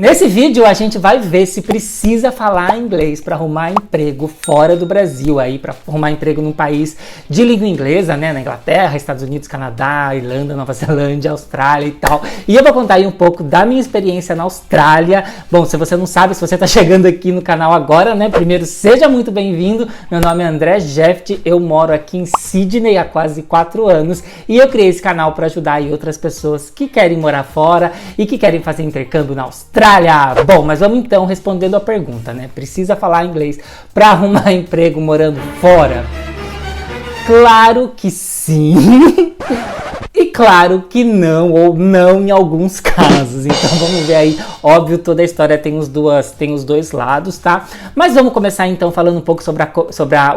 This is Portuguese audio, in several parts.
Nesse vídeo a gente vai ver se precisa falar inglês para arrumar emprego fora do Brasil, aí para arrumar emprego num país de língua inglesa, né, na Inglaterra, Estados Unidos, Canadá, Irlanda, Nova Zelândia, Austrália e tal. E eu vou contar aí um pouco da minha experiência na Austrália. Bom, se você não sabe, se você está chegando aqui no canal agora, né, primeiro seja muito bem-vindo. Meu nome é André Jeft, eu moro aqui em Sydney há quase 4 anos e eu criei esse canal para ajudar aí outras pessoas que querem morar fora e que querem fazer intercâmbio na Austrália. Bom, mas vamos então respondendo a pergunta, né? Precisa falar inglês para arrumar emprego morando fora? Claro que sim. E claro que não, ou não em alguns casos. Então vamos ver aí, óbvio, toda a história tem os dois lados, tá? Mas vamos começar então falando um pouco sobre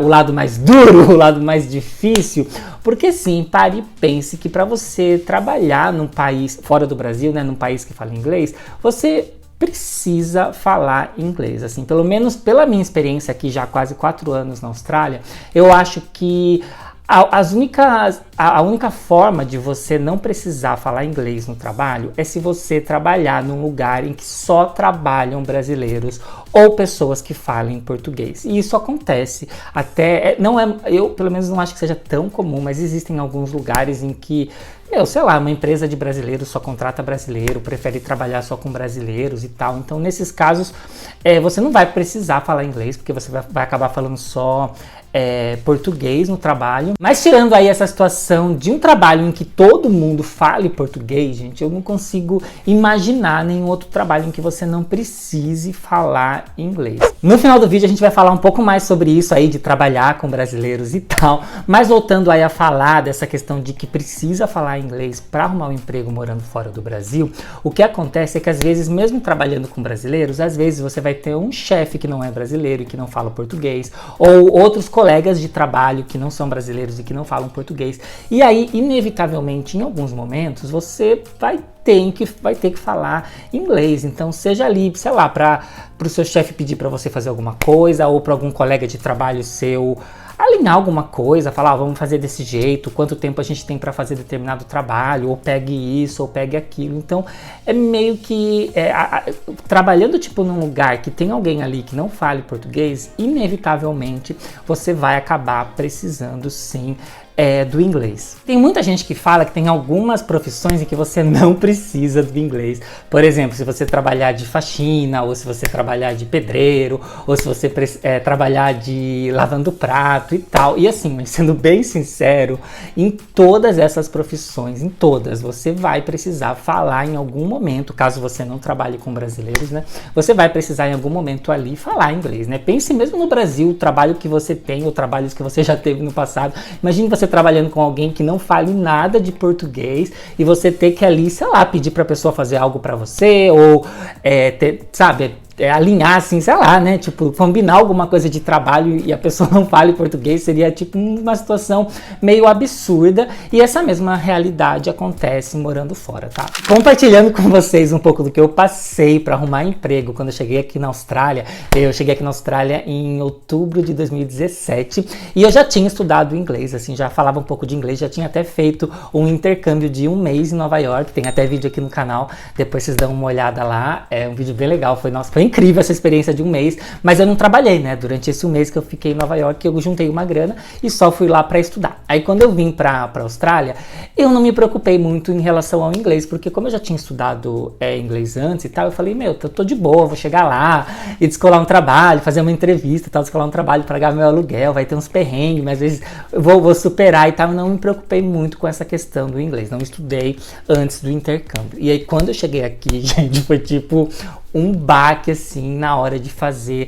o lado mais duro, o lado mais difícil. Porque sim, pare e pense que para você trabalhar num país fora do Brasil, né, num país que fala inglês, você precisa falar inglês, assim, pelo menos pela minha experiência aqui já há quase 4 anos na Austrália, eu acho que a única forma de você não precisar falar inglês no trabalho é se você trabalhar num lugar em que só trabalham brasileiros ou pessoas que falem português. E isso acontece até, eu pelo menos não acho que seja tão comum, mas existem alguns lugares em que, sei lá, uma empresa de brasileiros só contrata brasileiro, prefere trabalhar só com brasileiros e tal. Então, nesses casos, você não vai precisar falar inglês, porque você vai acabar falando só português no trabalho. Mas tirando aí essa situação de um trabalho em que todo mundo fale português, gente, eu não consigo imaginar nenhum outro trabalho em que você não precise falar inglês. No final do vídeo a gente vai falar um pouco mais sobre isso aí, de trabalhar com brasileiros e tal, mas voltando aí a falar dessa questão de que precisa falar inglês para arrumar um emprego morando fora do Brasil, o que acontece é que às vezes, mesmo trabalhando com brasileiros, às vezes você vai ter um chefe que não é brasileiro e que não fala português, ou outros colegas de trabalho que não são brasileiros e que não falam português. E aí, inevitavelmente, em alguns momentos, você vai ter que falar inglês. Então, seja ali, sei lá, para o seu chefe pedir para você fazer alguma coisa, ou para algum colega de trabalho seu alinhar alguma coisa, falar, vamos fazer desse jeito, quanto tempo a gente tem para fazer determinado trabalho, ou pegue isso, ou pegue aquilo. Então, é meio que trabalhando tipo num lugar que tem alguém ali que não fale português, inevitavelmente você vai acabar precisando sim do inglês. Tem muita gente que fala que tem algumas profissões em que você não precisa do inglês. Por exemplo, se você trabalhar de faxina, ou se você trabalhar de pedreiro, ou se você trabalhar de lavando prato e tal. E assim, mas sendo bem sincero, em todas essas profissões, em todas, você vai precisar falar em algum momento, caso você não trabalhe com brasileiros, né? Você vai precisar em algum momento ali falar inglês, né? Pense mesmo no Brasil, o trabalho que você tem, ou trabalhos que você já teve no passado. Imagine você trabalhando com alguém que não fale nada de português e você ter que ali, sei lá, pedir pra pessoa fazer algo pra você ou, alinhar assim, sei lá, né, tipo, combinar alguma coisa de trabalho e a pessoa não fale português, seria tipo uma situação meio absurda, e essa mesma realidade acontece morando fora, tá? Compartilhando com vocês um pouco do que eu passei para arrumar emprego quando eu cheguei aqui na Austrália. Eu cheguei aqui na Austrália em outubro de 2017 e eu já tinha estudado inglês, assim, já falava um pouco de inglês, já tinha até feito um intercâmbio de 1 mês em Nova York, tem até vídeo aqui no canal, depois vocês dão uma olhada lá, é um vídeo bem legal, foi incrível essa experiência de 1 mês, mas eu não trabalhei, né? Durante esse 1 mês que eu fiquei em Nova York, eu juntei uma grana e só fui lá para estudar. Aí quando eu vim para Austrália, eu não me preocupei muito em relação ao inglês, porque como eu já tinha estudado inglês antes e tal, eu falei, eu tô de boa, vou chegar lá e descolar um trabalho, fazer uma entrevista, tal, descolar um trabalho, pagar meu aluguel, vai ter uns perrengues, mas às vezes eu vou superar e tal. Eu não me preocupei muito com essa questão do inglês, não estudei antes do intercâmbio. E aí quando eu cheguei aqui, gente, foi tipo um baque assim na hora de fazer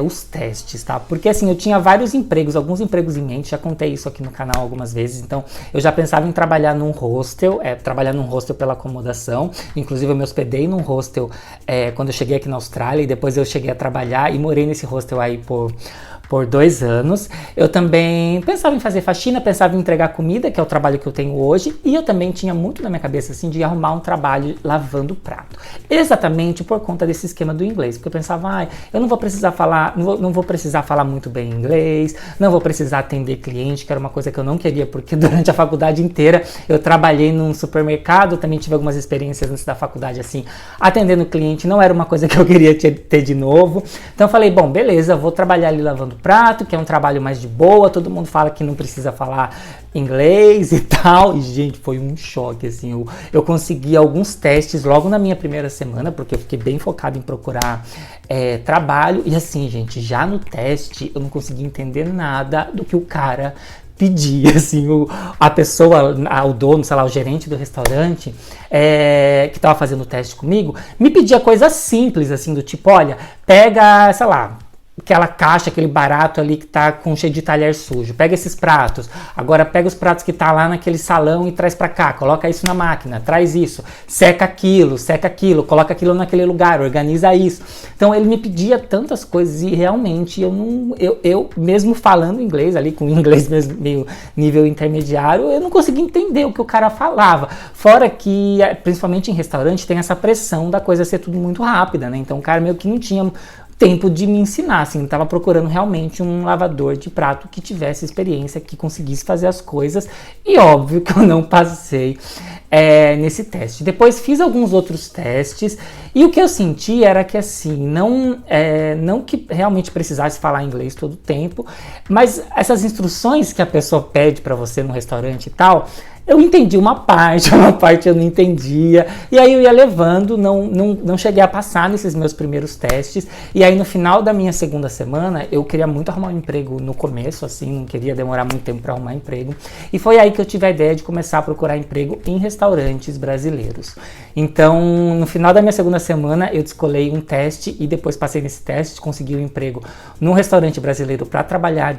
os testes, tá? Porque assim, eu tinha alguns empregos em mente, já contei isso aqui no canal algumas vezes, então eu já pensava em trabalhar num hostel, pela acomodação, inclusive eu me hospedei num hostel quando eu cheguei aqui na Austrália, e depois eu cheguei a trabalhar e morei nesse hostel aí por 2 anos. Eu também pensava em fazer faxina, pensava em entregar comida, que é o trabalho que eu tenho hoje, e eu também tinha muito na minha cabeça assim de arrumar um trabalho lavando prato. Exatamente por conta desse esquema do inglês, porque eu pensava, eu não vou precisar falar, não vou precisar falar muito bem inglês, não vou precisar atender cliente, que era uma coisa que eu não queria, porque durante a faculdade inteira eu trabalhei num supermercado, também tive algumas experiências antes da faculdade assim, atendendo cliente, não era uma coisa que eu queria ter de novo. Então eu falei, bom, beleza, vou trabalhar ali lavando prato, que é um trabalho mais de boa, todo mundo fala que não precisa falar inglês e tal, e gente, foi um choque, assim, eu consegui alguns testes logo na minha primeira semana, porque eu fiquei bem focado em procurar trabalho, e assim, gente, já no teste eu não consegui entender nada do que o cara pedia, assim, a pessoa, o dono, sei lá, o gerente do restaurante, que estava fazendo o teste comigo, me pedia coisas simples, assim, do tipo, olha, pega, sei lá, aquela caixa, aquele barato ali que tá cheio de talher sujo, pega esses pratos, agora pega os pratos que tá lá naquele salão e traz pra cá, coloca isso na máquina, traz isso, seca aquilo, coloca aquilo naquele lugar, organiza isso. Então ele me pedia tantas coisas e realmente eu mesmo falando inglês ali, com inglês mesmo meio nível intermediário, eu não conseguia entender o que o cara falava, fora que, principalmente em restaurante, tem essa pressão da coisa ser tudo muito rápida, né, então o cara meio que não tinha tempo de me ensinar, assim, estava procurando realmente um lavador de prato que tivesse experiência, que conseguisse fazer as coisas, e óbvio que eu não passei nesse teste. Depois fiz alguns outros testes, e o que eu senti era que, assim, não que realmente precisasse falar inglês todo o tempo, mas essas instruções que a pessoa pede para você no restaurante e tal, eu entendi uma parte eu não entendia, e aí eu ia levando, não cheguei a passar nesses meus primeiros testes, e aí no final da minha segunda semana, eu queria muito arrumar um emprego no começo, assim, não queria demorar muito tempo para arrumar emprego, e foi aí que eu tive a ideia de começar a procurar emprego em restaurantes brasileiros. Então, no final da minha segunda semana, eu descolei um teste, e depois passei nesse teste, consegui um emprego num restaurante brasileiro para trabalhar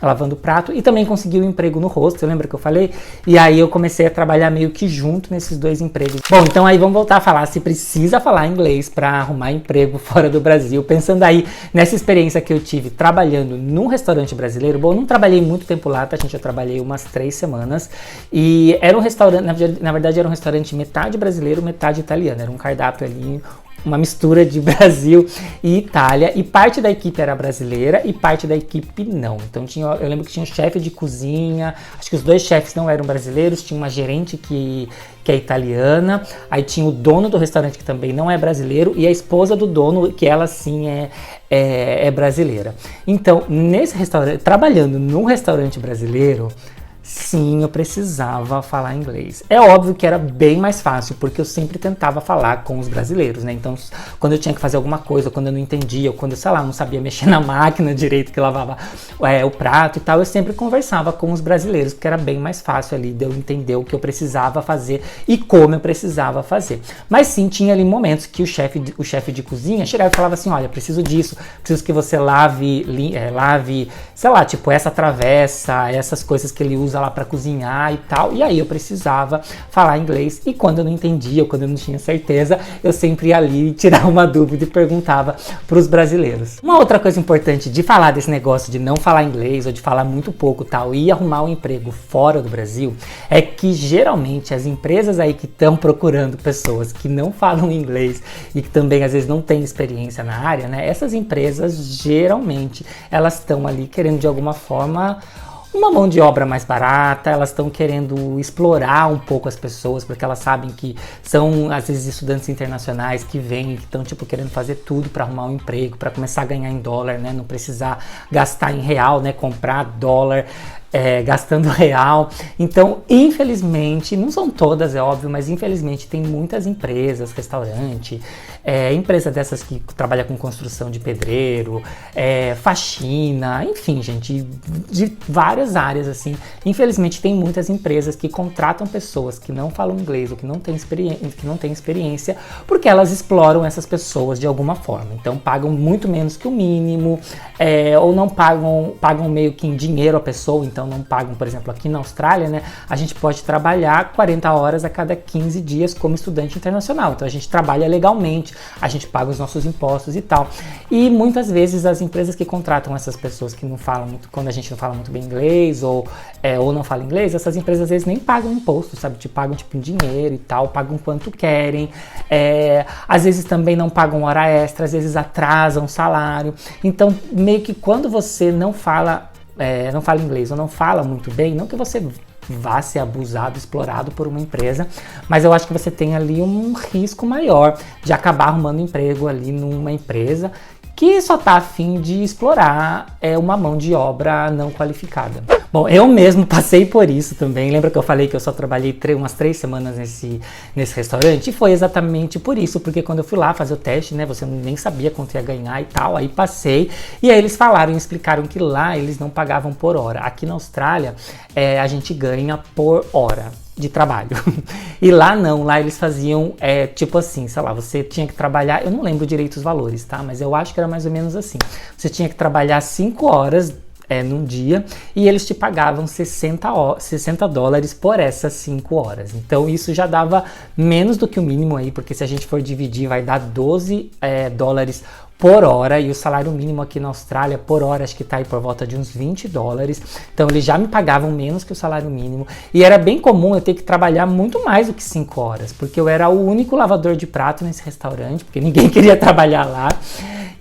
lavando prato, e também consegui um emprego no hostel, lembra que eu falei? E aí eu comecei a trabalhar meio que junto nesses 2 empregos. Bom, então aí vamos voltar a falar se precisa falar inglês para arrumar emprego fora do Brasil. Pensando aí nessa experiência que eu tive trabalhando num restaurante brasileiro. Bom, eu não trabalhei muito tempo lá, tá, gente? Eu trabalhei umas 3 semanas. E era um restaurante, na verdade era um restaurante metade brasileiro, metade italiano. Era um cardápio ali, uma mistura de Brasil e Itália, e parte da equipe era brasileira e parte da equipe não. Então eu lembro que tinha um chefe de cozinha, acho que os 2 chefes não eram brasileiros, tinha uma gerente que é italiana, aí tinha o dono do restaurante que também não é brasileiro e a esposa do dono, que ela sim é brasileira. Então, nesse restaurante, trabalhando num restaurante brasileiro, sim, eu precisava falar inglês. É óbvio que era bem mais fácil, porque eu sempre tentava falar com os brasileiros, né? Então, quando eu tinha que fazer alguma coisa, quando eu não entendia, ou quando eu, sei lá, não sabia mexer na máquina direito que lavava o prato e tal, eu sempre conversava com os brasileiros, porque era bem mais fácil ali de eu entender o que eu precisava fazer e como eu precisava fazer. Mas sim, tinha ali momentos que o chefe de cozinha chegava e falava assim, olha, preciso disso, preciso que você lave, sei lá, tipo, essa travessa, essas coisas que ele usa lá para cozinhar e tal, e aí eu precisava falar inglês, e quando eu não entendia ou quando eu não tinha certeza, eu sempre ia ali tirar uma dúvida e perguntava para os brasileiros. Uma outra coisa importante de falar desse negócio de não falar inglês ou de falar muito pouco tal e arrumar um emprego fora do Brasil, é que geralmente as empresas aí que estão procurando pessoas que não falam inglês e que também às vezes não têm experiência na área, né, essas empresas geralmente elas estão ali querendo de alguma forma uma mão de obra mais barata, elas estão querendo explorar um pouco as pessoas, porque elas sabem que são, às vezes, estudantes internacionais que vêm, que estão, tipo, querendo fazer tudo para arrumar um emprego, para começar a ganhar em dólar, né, não precisar gastar em real, né, comprar dólar, gastando real. Então, infelizmente, não são todas, é óbvio, mas infelizmente tem muitas empresas, restaurante, empresa dessas que trabalha com construção de pedreiro, faxina, enfim, gente, de várias áreas, assim. Infelizmente, tem muitas empresas que contratam pessoas que não falam inglês ou que não têm experiência, porque elas exploram essas pessoas de alguma forma. Então, pagam muito menos que o mínimo, ou não pagam meio que em dinheiro a pessoa. Então, então não pagam, por exemplo, aqui na Austrália, né, a gente pode trabalhar 40 horas a cada 15 dias como estudante internacional, então a gente trabalha legalmente, a gente paga os nossos impostos e tal, e muitas vezes as empresas que contratam essas pessoas que não falam muito, quando a gente não fala muito bem inglês, ou não fala inglês, essas empresas às vezes nem pagam imposto, sabe, te pagam tipo em dinheiro e tal, pagam quanto querem, às vezes também não pagam hora extra, às vezes atrasam o salário, então meio que quando você não fala inglês ou não fala muito bem, não que você vá ser abusado, explorado por uma empresa, mas eu acho que você tem ali um risco maior de acabar arrumando emprego ali numa empresa que só está a fim de explorar uma mão de obra não qualificada. Bom, eu mesmo passei por isso também. Lembra que eu falei que eu só trabalhei umas 3 semanas nesse restaurante? E foi exatamente por isso, porque quando eu fui lá fazer o teste, né, você nem sabia quanto ia ganhar e tal, aí passei, e aí eles falaram e explicaram que lá eles não pagavam por hora. Aqui na Austrália, a gente ganha por hora de trabalho. E lá não, lá eles faziam tipo assim, sei lá, você tinha que trabalhar, eu não lembro direito os valores, tá? Mas eu acho que era mais ou menos assim. Você tinha que trabalhar 5 horas num dia, e eles te pagavam 60 dólares por essas 5 horas. Então isso já dava menos do que o mínimo aí, porque se a gente for dividir vai dar 12 dólares por hora, e o salário mínimo aqui na Austrália por hora acho que tá aí por volta de uns 20 dólares, então eles já me pagavam menos que o salário mínimo, e era bem comum eu ter que trabalhar muito mais do que 5 horas, porque eu era o único lavador de prato nesse restaurante, porque ninguém queria trabalhar lá,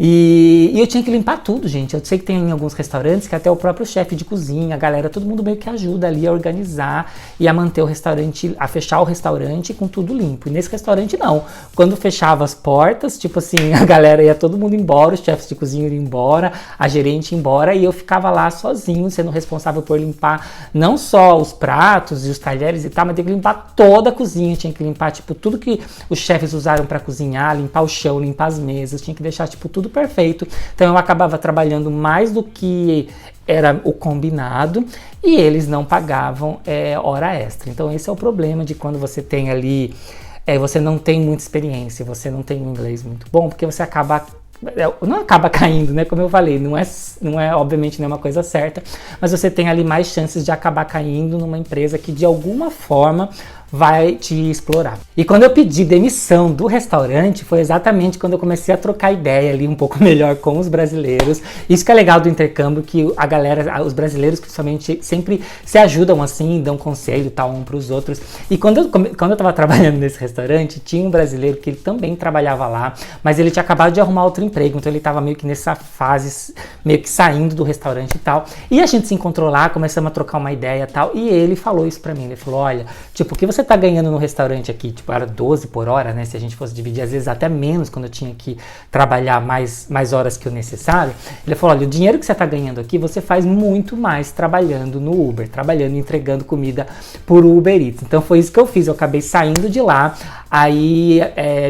e eu tinha que limpar tudo, gente. Eu sei que tem em alguns restaurantes que até o próprio chefe de cozinha, a galera, todo mundo meio que ajuda ali a organizar e a manter o restaurante, a fechar o restaurante com tudo limpo. E nesse restaurante não. Quando fechava as portas, tipo assim, a galera ia todo mundo embora, os chefes de cozinha iam embora, a gerente ia embora, e eu ficava lá sozinho, sendo responsável por limpar não só os pratos e os talheres e tal, mas tinha que limpar toda a cozinha, tinha que limpar tipo tudo que os chefes usaram para cozinhar, limpar o chão, limpar as mesas, tinha que deixar tipo tudo perfeito. Então eu acabava trabalhando mais do que era o combinado, e eles não pagavam hora extra. Então esse é o problema de quando você tem ali, você não tem muita experiência, você não tem um inglês muito bom, porque você não acaba caindo, né? Como eu falei, não é obviamente nenhuma coisa certa, mas você tem ali mais chances de acabar caindo numa empresa que de alguma forma vai te explorar. E quando eu pedi demissão do restaurante, foi exatamente quando eu comecei a trocar ideia ali um pouco melhor com os brasileiros. Isso que é legal do intercâmbio, que a galera, os brasileiros principalmente, sempre se ajudam assim, dão conselho e tal um para os outros. E quando eu tava trabalhando nesse restaurante, tinha um brasileiro que ele também trabalhava lá, mas ele tinha acabado de arrumar outro emprego, então ele tava meio que nessa fase, meio que saindo do restaurante e tal. E a gente se encontrou lá, começamos a trocar uma ideia e tal, e ele falou isso pra mim, ele falou, olha, tipo, o que você tá ganhando no restaurante aqui? Tipo, era 12 por hora, né? Se a gente fosse dividir, às vezes até menos, quando eu tinha que trabalhar mais horas que o necessário. Ele falou, olha, o dinheiro que você tá ganhando aqui, você faz muito mais trabalhando no Uber, trabalhando, entregando comida por Uber Eats. Então foi isso que eu fiz, eu acabei saindo de lá, aí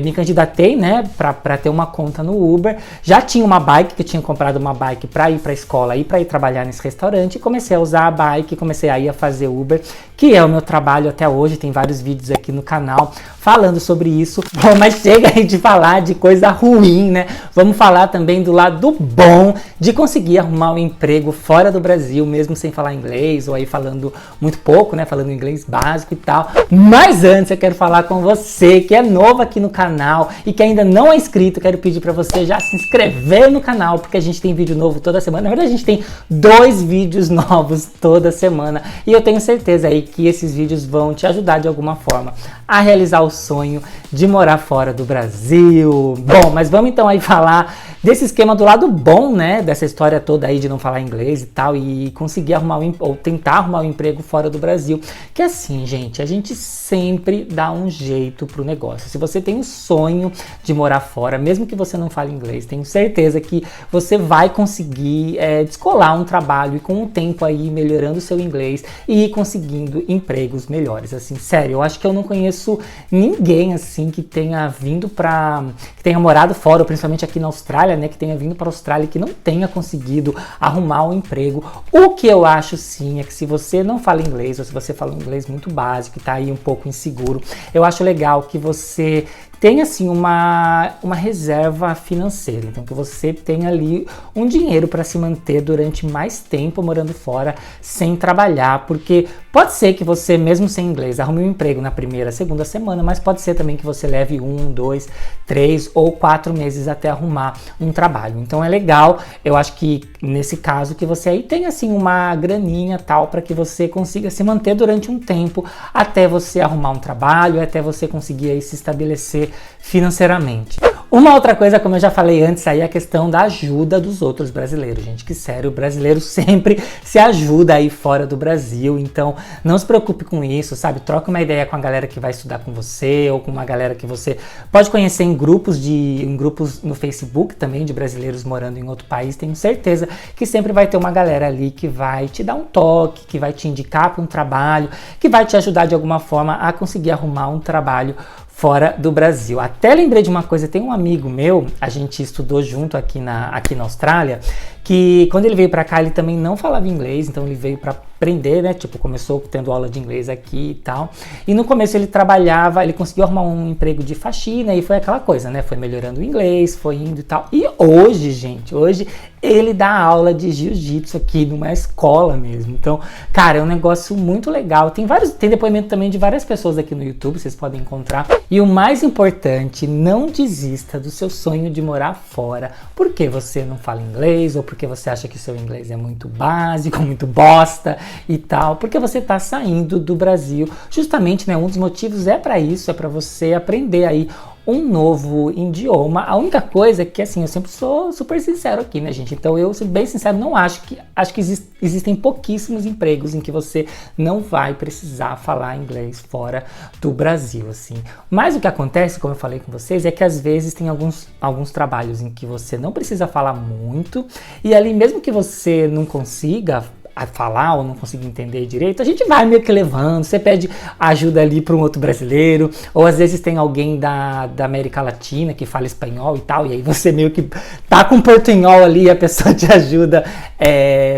me candidatei, né, pra ter uma conta no Uber, já tinha uma bike, que eu tinha comprado uma bike pra ir pra escola e pra ir trabalhar nesse restaurante, e comecei a usar a bike, comecei a ir a fazer Uber, que é o meu trabalho até hoje, tem vários vídeos aqui no canal falando sobre isso. Bom, mas chega aí de falar de coisa ruim, né? Vamos falar também do lado bom de conseguir arrumar um emprego fora do Brasil, mesmo sem falar inglês, ou aí falando muito pouco, né? Falando inglês básico e tal. Mas antes eu quero falar com você que é novo aqui no canal e que ainda não é inscrito, quero pedir para você já se inscrever no canal, porque a gente tem vídeo novo toda semana. Na verdade, a gente tem 2 vídeos novos toda semana, e eu tenho certeza aí que esses vídeos vão te ajudar de alguma forma a realizar o sonho de morar fora do Brasil. Bom, mas vamos então aí falar desse esquema do lado bom, né, dessa história toda aí de não falar inglês e tal, e conseguir arrumar ou tentar arrumar um emprego fora do Brasil. Que assim, gente, a gente sempre dá um jeito pro negócio. Se você tem um sonho de morar fora, mesmo que você não fale inglês, tenho certeza que você vai conseguir descolar um trabalho, e com o tempo aí melhorando o seu inglês e ir conseguindo empregos melhores. Assim, sério, eu acho que eu não conheço ninguém assim que tenha que tenha morado fora, ou principalmente aqui na Austrália, né, que tenha vindo para a Austrália e que não tenha conseguido arrumar um emprego. O que eu acho sim é que se você não fala inglês, ou se você fala um inglês muito básico e tá aí um pouco inseguro, eu acho legal que você tem assim uma reserva financeira, então que você tenha ali um dinheiro para se manter durante mais tempo morando fora sem trabalhar, porque pode ser que você, mesmo sem inglês, arrume um emprego na primeira, segunda semana, mas pode ser também que você leve 1, 2, 3 ou 4 meses até arrumar um trabalho. Então é legal, eu acho que nesse caso que você aí tem assim uma graninha tal para que você consiga se manter durante um tempo até você arrumar um trabalho, até você conseguir aí se estabelecer financeiramente. Uma outra coisa, como eu já falei antes, aí é a questão da ajuda dos outros brasileiros, gente, que sério, o brasileiro sempre se ajuda aí fora do Brasil, então não se preocupe com isso, sabe? Troca uma ideia com a galera que vai estudar com você, ou com uma galera que você pode conhecer em grupos no Facebook também, de brasileiros morando em outro país, tenho certeza que sempre vai ter uma galera ali que vai te dar um toque, que vai te indicar para um trabalho, que vai te ajudar de alguma forma a conseguir arrumar um trabalho fora do Brasil. Até lembrei de uma coisa, tem um amigo meu, a gente estudou junto aqui na Austrália, que quando ele veio para cá ele também não falava inglês, então ele veio para aprender, né, tipo, começou tendo aula de inglês aqui e tal, e no começo ele trabalhava, ele conseguiu arrumar um emprego de faxina e foi aquela coisa, né, foi melhorando o inglês, foi indo e tal, e hoje, gente, ele dá aula de jiu-jitsu aqui numa escola mesmo, então, cara, é um negócio muito legal, tem depoimento também de várias pessoas aqui no YouTube, vocês podem encontrar, e o mais importante, não desista do seu sonho de morar fora, porque você não fala inglês, ou porque você acha que seu inglês é muito básico, muito bosta e tal, porque você está saindo do Brasil, justamente, né, um dos motivos é para isso, é para você aprender aí um novo idioma. A única coisa é que, assim, eu sempre sou super sincero aqui, né, gente? Então, eu, bem sincero, não acho que existem pouquíssimos empregos em que você não vai precisar falar inglês fora do Brasil, assim. Mas o que acontece, como eu falei com vocês, é que às vezes tem alguns trabalhos em que você não precisa falar muito, e ali, mesmo que você não consiga a falar ou não conseguir entender direito, a gente vai meio que levando, você pede ajuda ali para um outro brasileiro, ou às vezes tem alguém da América Latina que fala espanhol e tal, e aí você meio que tá com portunhol ali e a pessoa te ajuda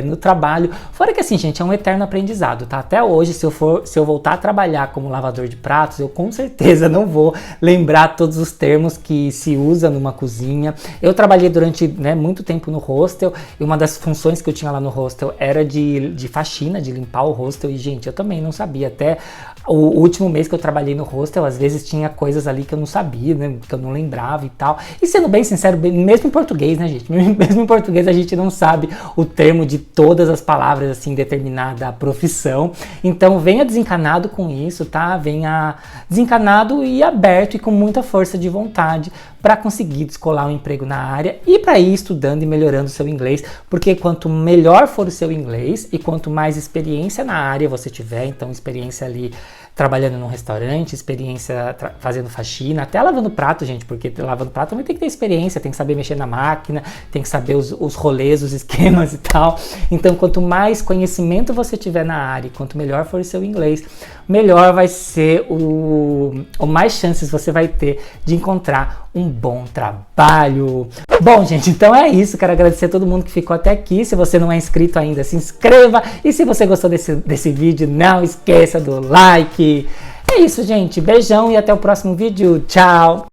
no trabalho. Fora que assim, gente, é um eterno aprendizado, tá? Até hoje, se eu voltar a trabalhar como lavador de pratos, eu com certeza não vou lembrar todos os termos que se usa numa cozinha. Eu trabalhei durante, né, muito tempo no hostel, e uma das funções que eu tinha lá no hostel era de faxina, de limpar o hostel, e gente, eu também não sabia, até o último mês que eu trabalhei no hostel, às vezes tinha coisas ali que eu não sabia, né, que eu não lembrava e tal, e sendo bem sincero, mesmo em português, né, gente, mesmo em português a gente não sabe o termo de todas as palavras, assim, determinada profissão, então venha desencanado com isso, tá, venha desencanado e aberto e com muita força de vontade para conseguir descolar um emprego na área e para ir estudando e melhorando o seu inglês, porque quanto melhor for o seu inglês e quanto mais experiência na área você tiver, então experiência ali trabalhando num restaurante, experiência fazendo faxina, até lavando prato, gente, porque lavando prato também tem que ter experiência, tem que saber mexer na máquina, tem que saber os rolês, os esquemas e tal. Então, quanto mais conhecimento você tiver na área, quanto melhor for o seu inglês, melhor vai ser ou mais chances você vai ter de encontrar um bom trabalho. Bom, gente, então é isso. Quero agradecer a todo mundo que ficou até aqui. Se você não é inscrito ainda, se inscreva. E se você gostou desse vídeo, não esqueça do like. É isso, gente. Beijão e até o próximo vídeo. Tchau!